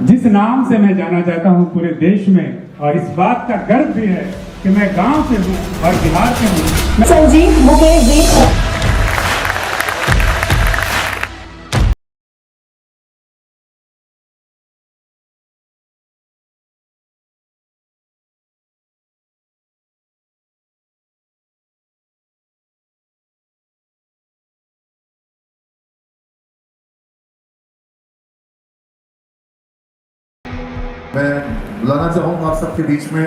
जिस नाम से मैं जाना चाहता हूं पूरे देश में, और इस बात का गर्व भी है कि मैं गांव से हूं और बिहार से हूं। संजीव मुकेश जी। मैं बुलाना चाहूँगा आप सबके बीच में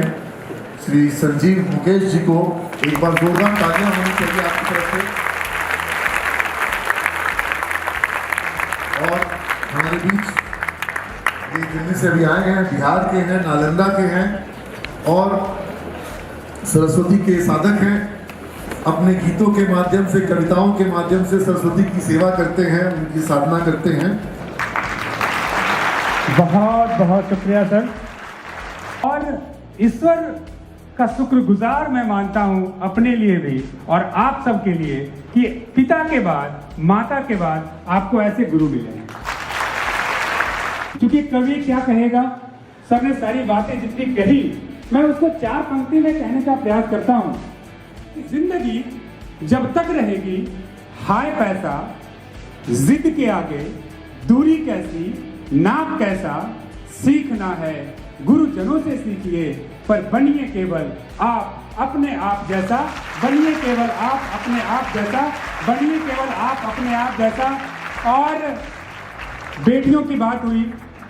श्री संजीव मुकेश जी को। एक बार जोरदार तालियां होनी चाहिए आपकी तरफ से। और हमारे बीच ये दिल्ली से अभी आए हैं, बिहार के हैं, नालंदा के हैं और सरस्वती के साधक हैं। अपने गीतों के माध्यम से, कविताओं के माध्यम से सरस्वती की सेवा करते हैं, उनकी साधना करते हैं। बहुत बहुत शुक्रिया सर। और ईश्वर का शुक्रगुजार मैं मानता हूं अपने लिए भी और आप सबके लिए कि पिता के बाद, माता के बाद आपको ऐसे गुरु मिले हैं। क्योंकि कवि क्या कहेगा, सर ने सारी बातें जितनी कही मैं उसको 4 पंक्ति में कहने का प्रयास करता हूं कि जिंदगी जब तक रहेगी हाय पैसा, जिद के आगे दूरी कैसी, नाप कैसा, सीखना है गुरुजनों से सीखिए, पर बनिए केवल आप अपने आप जैसा, बनिए केवल आप अपने आप जैसा, बनिए केवल आप अपने आप जैसा। और बेटियों की बात हुई,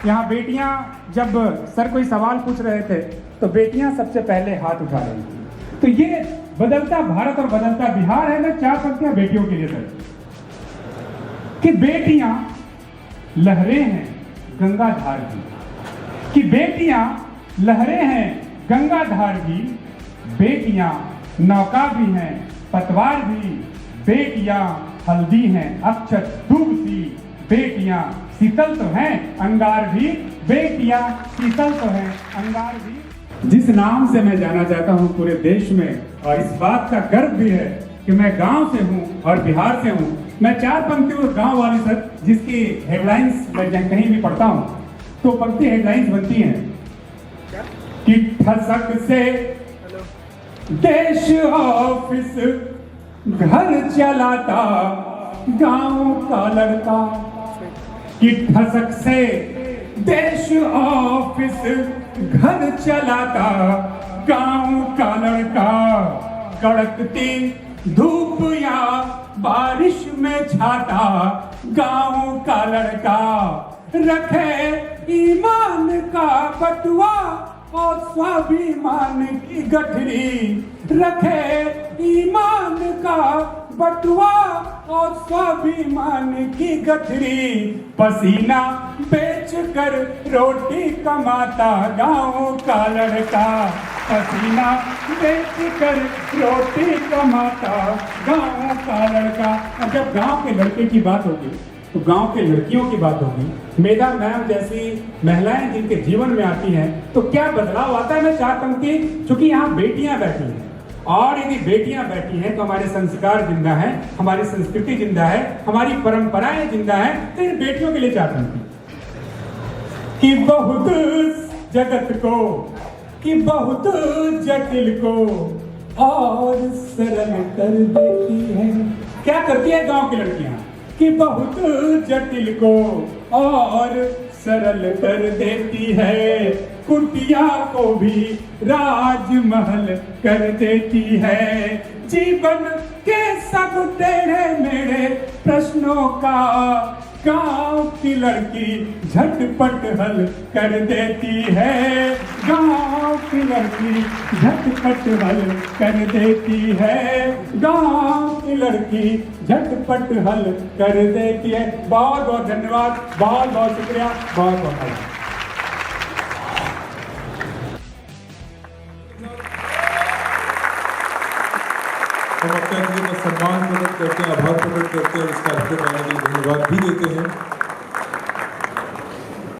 यहाँ बेटियां जब सर कोई सवाल पूछ रहे थे तो बेटियां सबसे पहले हाथ उठा रही थी। तो ये बदलता भारत और बदलता बिहार है। मैं 4 पंक्तियां बेटियों के लिए सर कि बेटियां लहरें हैं गंगाधार की, कि बेटियां लहरें हैं गंगाधार की, बेटियां नौका भी हैं पतवार भी, बेटियां हल्दी हैं अक्षत दूब सी, बेटियां शीतल तो हैं अंगार भी, बेटियां शीतल तो हैं अंगार भी। जिस नाम से मैं जाना चाहता हूं पूरे देश में, और इस बात का गर्व भी है कि मैं गांव से हूं और बिहार से हूं। मैं 4 पंक्ति गांव वाली सर, जिसकी हेडलाइंस मैं कहीं भी पढ़ता हूं तो पंक्ति हेडलाइंस बनती हैं कि ठसक से देश ऑफिस घर चलाता गांव का लड़का, कि ठसक से देश ऑफिस घर चलाता गांव का लड़का, कड़कती धूप या बारिश में छाता गांव का लड़का, रखे ईमान का बटुआ और स्वाभिमान की गठरी, रखे ईमान का बटुआ और स्वाभिमान की गठरी, पसीना बेच कर रोटी कमाता गांव का लड़का, पसीना बेच कर रोटी कमाता गांव का लड़का। और जब गांव के लड़के की बात होगी तो गांव के लड़कियों की बात होगी। मेधा मैम जैसी महिलाएं जिनके जीवन में आती हैं तो क्या बदलाव आता है। मैं 4 पंक्ति, चूंकि यहाँ बेटियां बैठी हैं और यदि बेटियां बैठी हैं तो हमारे संस्कार जिंदा है, हमारी संस्कृति जिंदा है, हमारी परंपराएं जिंदा है। तो इन बेटियों के लिए 4 पंक्ति कि बहुत जगत को, कि बहुत जटिल को और सरल कर देती है। क्या करती है गांव की लड़कियां कि बहुत जटिल को और सरल कर देती है, कुटिया को भी राजमहल कर देती है, जीवन के सब टेढ़े मेढ़े प्रश्नों का गांव की लड़की झटपट हल कर देती है, गांव की लड़की झटपट हल कर देती है, गांव की लड़की झटपट हल कर देती है। बहुत बहुत धन्यवाद, बहुत बहुत शुक्रिया, बहुत बहुत धन्यवाद। हम अपने का सम्मान प्रकट करते हैं, आभार प्रकट करते हैं और इस कार्यक्रम में आने के लिए धन्यवाद भी देते हैं।